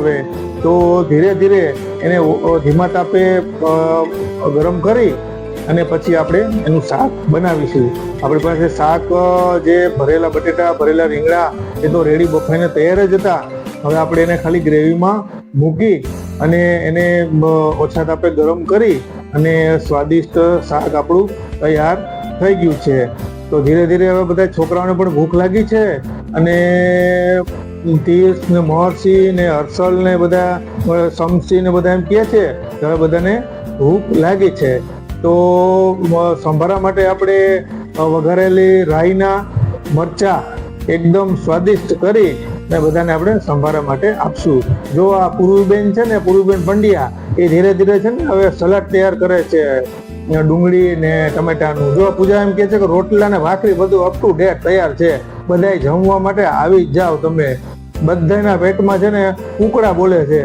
હવે તો ધીરે ધીરે એને ધીમા તાપે ગરમ કરી અને પછી આપણે એનું શાક બનાવીશું. આપણી પાસે શાક જે ભરેલા બટેટા, ભરેલા રીંગણા એ તો રેડી બફાઈને તૈયાર જ હતા. હવે આપણે એને ખાલી ગ્રેવીમાં મૂકી અને એને ઓછા તાપે ગરમ કરી અને સ્વાદિષ્ટ શાક આપણું તૈયાર થઈ ગયું છે. તો ધીરે ધીરે હવે બધા છોકરાઓને પણ ભૂખ લાગી છે અને તીર્થ ને મહર્ષિ ને હર્ષલ ને બધા સમસી ને બધા એમ કહે છે કે હવે બધાને ભૂખ લાગી છે. તો સંભારા માટે આપણે વઘારેલી રાઈના મરચા એકદમ સ્વાદિષ્ટ કરી ને બધાને આપણે સંભારા માટે આપશું. જો આ પૂર્વીબેન છે ને, પૂર્વીબેન પંડ્યા, એ ધીરે ધીરે છે ને હવે સલાડ તૈયાર કરે છે ડુંગળી ને ટમેટાનું. જો પૂજા એમ કે છે કે રોટલા ને ભાખરી બધું અપ ટુ ડેટ તૈયાર છે, બધાય જમવા માટે આવી જ જાઓ તમે. બધાના પેટમાં છે ને કુકડા બોલે છે.